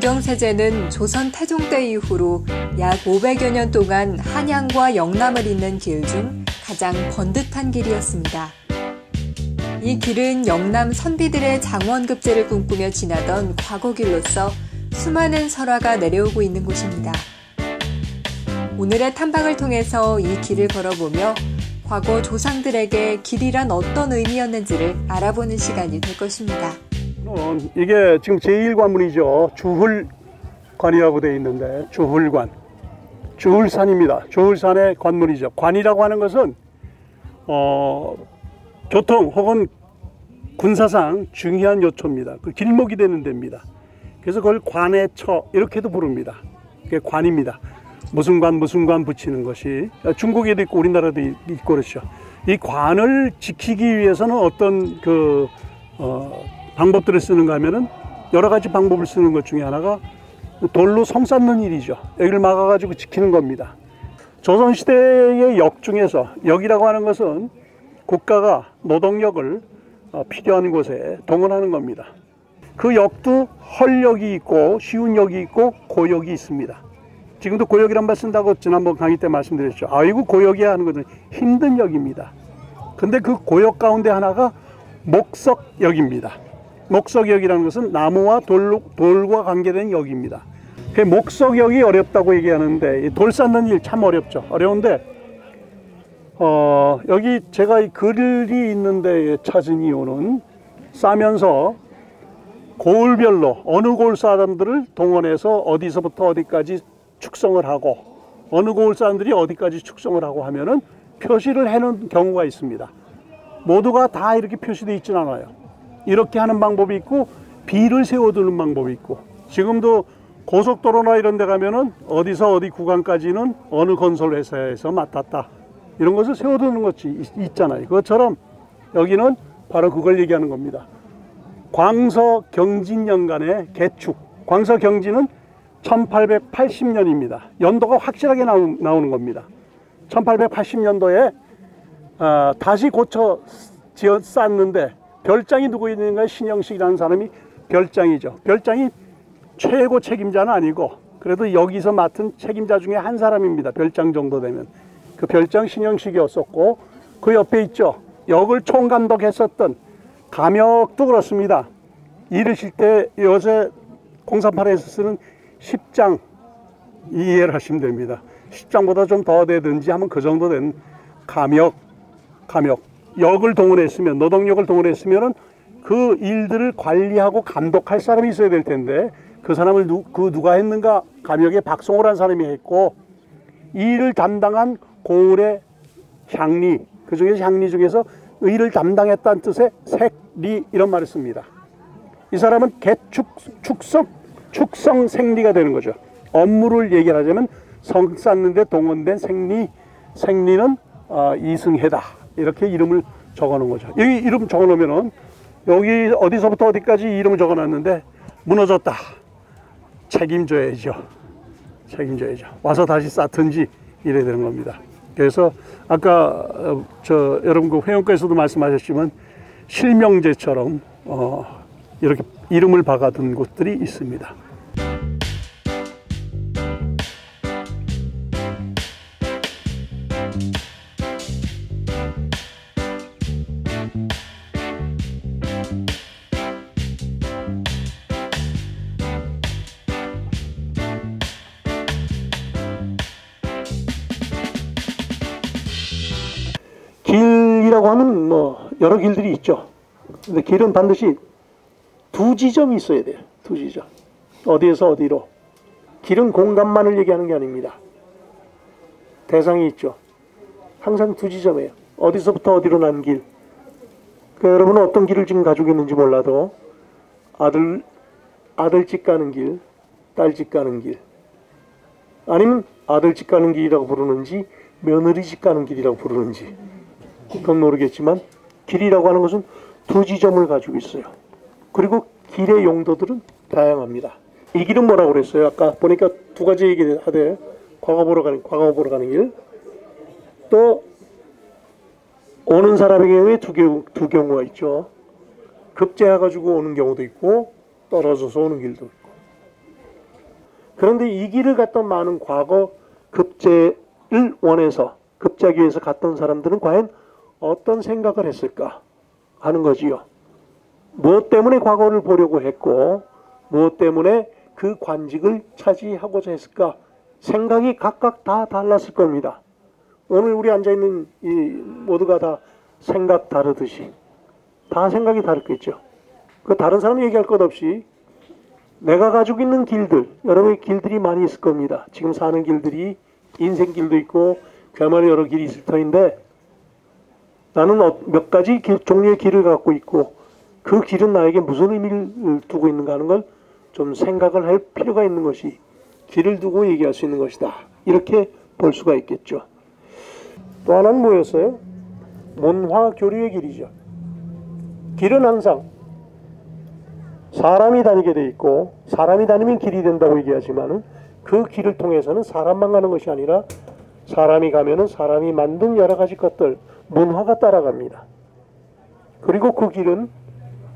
영경세제는 조선 태종 때 이후로 약 500여 년 동안 한양과 영남을 잇는 길 중 가장 번듯한 길이었습니다. 이 길은 영남 선비들의 장원급제를 꿈꾸며 지나던 과거길로서 수많은 설화가 내려오고 있는 곳입니다. 오늘의 탐방을 통해서 이 길을 걸어보며 과거 조상들에게 길이란 어떤 의미였는지를 알아보는 시간이 될 것입니다. 이게 지금 제1관문이죠. 주훌관이라고 되어 있는데 주훌관, 주훌산입니다. 주훌산의 관문이죠. 관이라고 하는 것은 교통 혹은 군사상 중요한 요초입니다. 그 길목이 되는 데입니다. 그래서 그걸 관의 처 이렇게도 부릅니다. 그게 관입니다. 무슨 관 붙이는 것이 중국에도 있고 우리나라도 있고 그렇죠. 이 관을 지키기 위해서는 어떤 방법들을 쓰는가 하면은 여러 가지 방법을 쓰는 것 중에 하나가 돌로 성 쌓는 일이죠. 여기를 막아가지고 지키는 겁니다. 조선시대의 역 중에서 역이라고 하는 것은 국가가 노동력을 필요한 곳에 동원하는 겁니다. 그 역도 헐역이 있고 쉬운 역이 있고 고역이 있습니다. 지금도 고역이란 말 쓴다고 지난번 강의 때 말씀드렸죠. 아이고 고역이야 하는 것은 힘든 역입니다. 근데 그 고역 가운데 하나가 목석역입니다. 목석역이라는 것은 나무와 돌과 관계된 역입니다. 그 목석역이 어렵다고 얘기하는데 돌 쌓는 일 참 어렵죠. 어려운데 여기 제가 이 글이 있는데 찾은 이유는 싸면서 고을별로 어느 고을 사람들을 동원해서 어디서부터 어디까지 축성을 하고 어느 고을 사람들이 어디까지 축성을 하고 하면은 표시를 해놓은 경우가 있습니다. 모두가 다 이렇게 표시되어 있지는 않아요. 이렇게 하는 방법이 있고 비를 세워두는 방법이 있고 지금도 고속도로나 이런 데 가면은 어디서 어디 구간까지는 어느 건설회사에서 맡았다 이런 것을 세워두는 것이 있잖아요. 그것처럼 여기는 바로 그걸 얘기하는 겁니다. 광서경진년간의 개축. 광서경진은 1880년입니다. 연도가 확실하게 나오는 겁니다. 1880년도에 다시 고쳐 쌓았는데 별장이 누구 있는가? 신영식이라는 사람이 별장이죠. 별장이 최고 책임자는 아니고 그래도 여기서 맡은 책임자 중에 한 사람입니다. 별장 정도 되면. 그 별장 신영식이었었고 그 옆에 있죠. 역을 총감독했었던 감역도 그렇습니다. 일을 실 때 요새 038에서 쓰는 10장 이해를 하시면 됩니다. 10장보다 좀 더 되든지 하면 그 정도 된 감역. 역을 동원했으면 노동력을 동원했으면 그 일들을 관리하고 감독할 사람이 있어야 될 텐데 그 사람을 누가 했는가? 감역의 박송호라는 사람이 했고 이 일을 담당한 고을의 향리, 그 중에서 향리 중에서 의를 담당했다는 뜻의 색리 이런 말을 씁니다. 이 사람은 축성 생리가 되는 거죠. 업무를 얘기하자면 성 쌓는 데 동원된 생리는 이승해다 이렇게 이름을 적어놓은 거죠. 여기 이름 적어놓으면은 여기 어디서부터 어디까지 이름을 적어놨는데 무너졌다. 책임져야죠. 와서 다시 쌓든지 이래야 되는 겁니다. 그래서 아까 여러분 그 회원께서도 말씀하셨지만 실명제처럼 이렇게 이름을 박아둔 곳들이 있습니다. 길이라고 하면 여러 길들이 있죠. 근데 길은 반드시 두 지점이 있어야 돼요. 두 지점. 어디에서 어디로. 길은 공간만을 얘기하는 게 아닙니다. 대상이 있죠. 항상 두 지점이에요. 어디서부터 어디로 난 길. 그러니까 여러분은 어떤 길을 지금 가지고 있는지 몰라도 아들집 가는 길, 딸집 가는 길, 아니면 아들집 가는 길이라고 부르는지 며느리집 가는 길이라고 부르는지 그건 모르겠지만 길이라고 하는 것은 두 지점을 가지고 있어요. 그리고 길의 용도들은 다양합니다. 이 길은 뭐라고 그랬어요? 아까 보니까 두 가지 얘기를 하되 과거 보러 가는 길, 또 오는 사람의 경우에 두 경우가 있죠. 급제해가지고 오는 경우도 있고 떨어져서 오는 길도 있고. 그런데 이 길을 갔던 많은 과거 급제를 원해서 급제하기 위해서 갔던 사람들은 과연 어떤 생각을 했을까 하는 거지요. 무엇 때문에 과거를 보려고 했고 무엇 때문에 그 관직을 차지하고자 했을까? 생각이 각각 다 달랐을 겁니다. 오늘 우리 앉아있는 이 모두가 다 생각 다르듯이 다 생각이 다르겠죠. 그 다른 사람 얘기할 것 없이 내가 가지고 있는 길들, 여러분의 길들이 많이 있을 겁니다. 지금 사는 길들이 인생길도 있고 그야말로 여러 길이 있을 터인데 나는 몇 가지 종류의 길을 갖고 있고 그 길은 나에게 무슨 의미를 두고 있는가 하는 걸 좀 생각을 할 필요가 있는 것이 길을 두고 얘기할 수 있는 것이다. 이렇게 볼 수가 있겠죠. 또 하나는 뭐였어요? 문화교류의 길이죠. 길은 항상 사람이 다니게 돼 있고 사람이 다니면 길이 된다고 얘기하지만은 그 길을 통해서는 사람만 가는 것이 아니라 사람이 가면은 사람이 만든 여러 가지 것들, 문화가 따라갑니다. 그리고 그 길은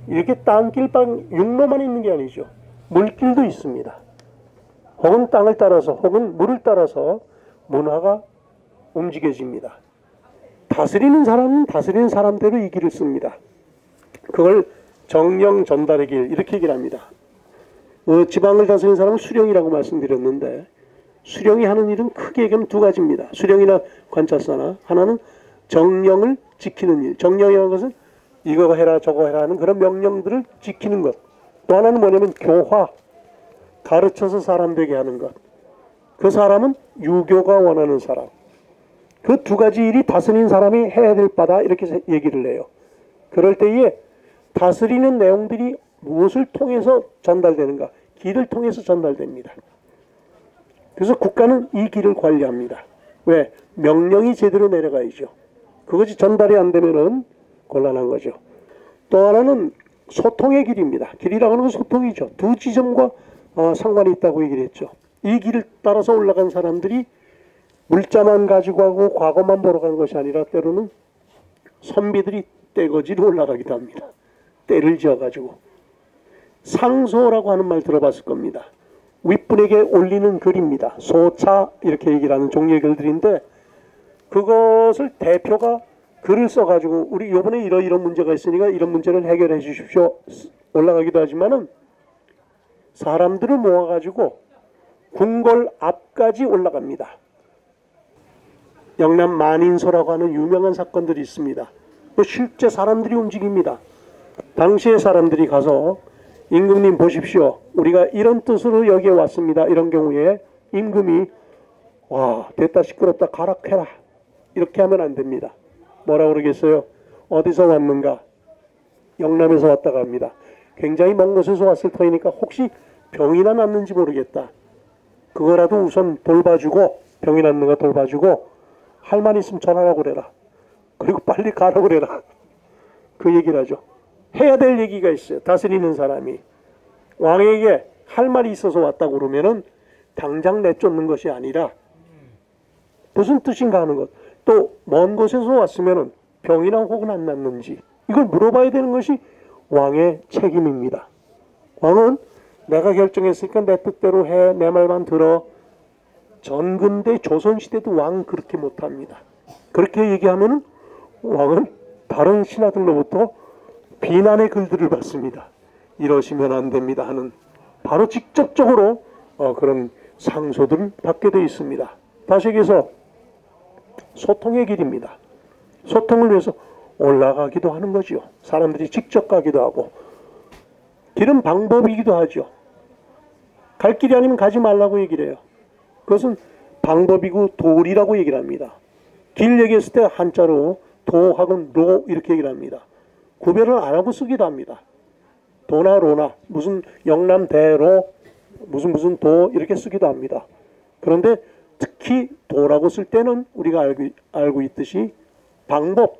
이렇게 땅길, 육로만 있는 게 아니죠. 물길도 있습니다. 혹은 땅을 따라서 혹은 물을 따라서 문화가 움직여집니다. 다스리는 사람은 다스리는 사람대로 이 길을 씁니다. 그걸 정령 전달의 길 이렇게 얘기를 합니다. 지방을 다스리는 사람은 수령이라고 말씀드렸는데 수령이 하는 일은 크게 얘기하면 두 가지입니다. 수령이나 관찰사나 하나는 정령을 지키는 일. 정령이라는 것은 이거 해라 저거 해라 하는 그런 명령들을 지키는 것. 또 하나는 뭐냐면 교화, 가르쳐서 사람 되게 하는 것. 그 사람은 유교가 원하는 사람. 그 두 가지 일이 다스리는 사람이 해야 될 바다 이렇게 얘기를 해요. 그럴 때에 다스리는 내용들이 무엇을 통해서 전달되는가? 길을 통해서 전달됩니다. 그래서 국가는 이 길을 관리합니다. 왜? 명령이 제대로 내려가야죠. 그것이 전달이 안 되면은 곤란한 거죠. 또 하나는 소통의 길입니다. 길이라고 하는 건 소통이죠. 두 지점과 상관이 있다고 얘기를 했죠. 이 길을 따라서 올라간 사람들이 물자만 가지고 하고 과거만 보러 가는 것이 아니라 때로는 선비들이 떼거지로 올라가기도 합니다. 떼를 지어가지고. 상소라고 하는 말 들어봤을 겁니다. 윗분에게 올리는 글입니다. 소차 이렇게 얘기를 하는 종류의 글들인데 그것을 대표가 글을 써가지고 우리 이번에 이런 문제가 있으니까 이런 문제를 해결해 주십시오 올라가기도 하지만은 사람들을 모아가지고 궁궐 앞까지 올라갑니다. 영남 만인소라고 하는 유명한 사건들이 있습니다. 실제 사람들이 움직입니다. 당시에 사람들이 가서 임금님 보십시오. 우리가 이런 뜻으로 여기에 왔습니다. 이런 경우에 임금이 와 됐다 시끄럽다 가락해라 이렇게 하면 안 됩니다. 뭐라고 그러겠어요? 어디서 왔는가? 영남에서 왔다가 합니다. 굉장히 먼 곳에서 왔을 터이니까 혹시 병이나 났는지 모르겠다. 그거라도 우선 돌봐주고 병이 났는가 돌봐주고 할 말 있으면 전화하고 그래라. 그리고 빨리 가라고 그래라. 그 얘기를 하죠. 해야 될 얘기가 있어요. 다스리는 사람이. 왕에게 할 말이 있어서 왔다고 그러면은 당장 내쫓는 것이 아니라 무슨 뜻인가 하는 것. 또 먼 곳에서 왔으면은 병이나 혹은 안 났는지 이걸 물어봐야 되는 것이 왕의 책임입니다. 왕은 내가 결정했으니까 내 뜻대로 해, 내 말만 들어. 전근대 조선시대도 왕 그렇게 못합니다. 그렇게 얘기하면은 왕은 다른 신하들로부터 비난의 글들을 받습니다. 이러시면 안 됩니다 하는 바로 직접적으로 그런 상소들을 받게 되어 있습니다. 다시 얘기해서 소통의 길입니다. 소통을 위해서 올라가기도 하는 거죠. 사람들이 직접 가기도 하고 길은 방법이기도 하죠. 갈 길이 아니면 가지 말라고 얘기를 해요. 그것은 방법이고 도리라고 얘기를 합니다. 길 얘기했을 때 한자로 도하고 로 이렇게 얘기를 합니다. 구별을 안 하고 쓰기도 합니다. 도나 로나 무슨 영남대로 무슨 도 이렇게 쓰기도 합니다. 그런데 특히 도라고 쓸 때는 우리가 알고 있듯이 방법,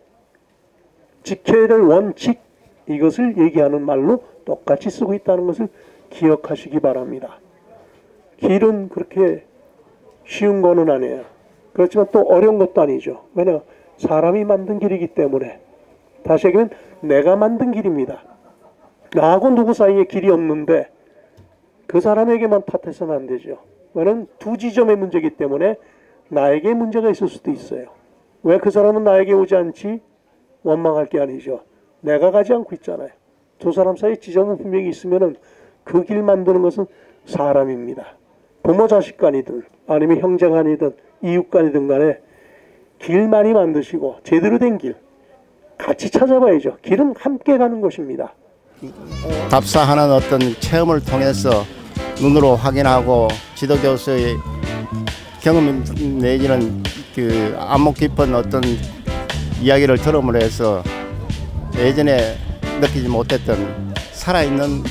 지켜야 될 원칙 이것을 얘기하는 말로 똑같이 쓰고 있다는 것을 기억하시기 바랍니다. 길은 그렇게 쉬운 거는 아니에요. 그렇지만 또 어려운 것도 아니죠. 왜냐 사람이 만든 길이기 때문에. 다시 얘기하면 내가 만든 길입니다. 나하고 누구 사이에 길이 없는데 그 사람에게만 탓해서는 안 되죠. 그거는 두 지점의 문제이기 때문에 나에게 문제가 있을 수도 있어요. 왜 그 사람은 나에게 오지 않지? 원망할 게 아니죠. 내가 가지 않고 있잖아요. 두 사람 사이 지점은 분명히 있으면은 그 길 만드는 것은 사람입니다. 부모 자식 간이든 아니면 형제 간이든 이웃 간이든 간에 길 많이 만드시고 제대로 된 길 같이 찾아봐야죠. 길은 함께 가는 것입니다. 답사하는 어떤 체험을 통해서 눈으로 확인하고 지도교수의 경험 내지는 그 안목 깊은 어떤 이야기를 들음으로 해서 예전에 느끼지 못했던 살아있는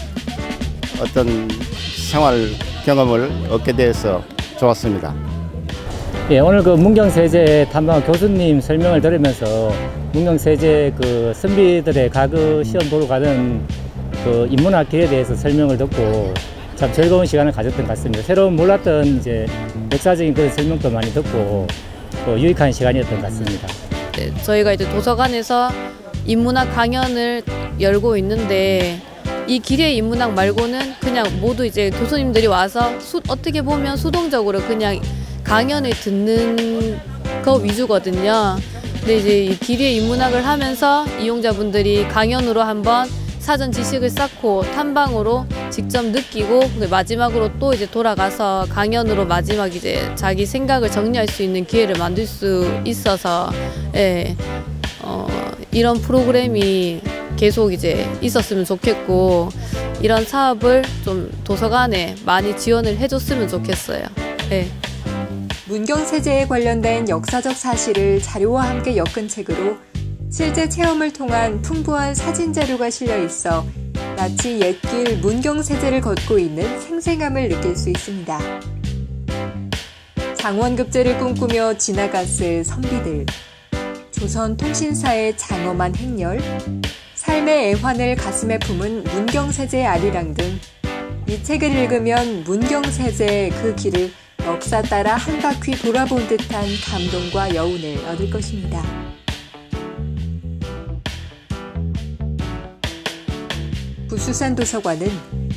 어떤 생활 경험을 얻게 돼서 좋았습니다. 예, 오늘 그 문경세제 탐방 교수님 설명을 들으면서 문경세제 그 선비들의 과거 시험 보러 가던 그 인문학 길에 대해서 설명을 듣고 참 즐거운 시간을 가졌던 것 같습니다. 새로운 몰랐던 이제 역사적인 그런 설명도 많이 듣고 또 유익한 시간이었던 것 같습니다. 네, 저희가 이제 도서관에서 인문학 강연을 열고 있는데 이 기리의 인문학 말고는 그냥 모두 이제 교수님들이 와서 어떻게 보면 수동적으로 그냥 강연을 듣는 거 위주거든요. 근데 이제 이 기리의 인문학을 하면서 이용자분들이 강연으로 한번 사전 지식을 쌓고 탐방으로 직접 느끼고 마지막으로 또 이제 돌아가서 강연으로 마지막 이제 자기 생각을 정리할 수 있는 기회를 만들 수 있어서 예, 이런 프로그램이 계속 이제 있었으면 좋겠고 이런 사업을 좀 도서관에 많이 지원을 해줬으면 좋겠어요. 예. 문경세제에 관련된 역사적 사실을 자료와 함께 엮은 책으로 실제 체험을 통한 풍부한 사진 자료가 실려 있어 마치 옛길 문경세제를 걷고 있는 생생함을 느낄 수 있습니다. 장원급제를 꿈꾸며 지나갔을 선비들, 조선 통신사의 장엄한 행렬, 삶의 애환을 가슴에 품은 문경세제의 아리랑 등 이 책을 읽으면 문경세제의 그 길을 역사 따라 한 바퀴 돌아본 듯한 감동과 여운을 얻을 것입니다. 부수산 도서관은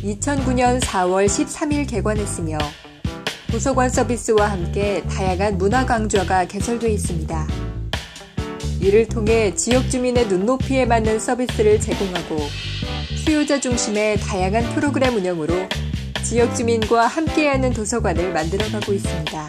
2009년 4월 13일 개관했으며 도서관 서비스와 함께 다양한 문화 강좌가 개설돼 있습니다. 이를 통해 지역 주민의 눈높이에 맞는 서비스를 제공하고 수요자 중심의 다양한 프로그램 운영으로 지역 주민과 함께하는 도서관을 만들어가고 있습니다.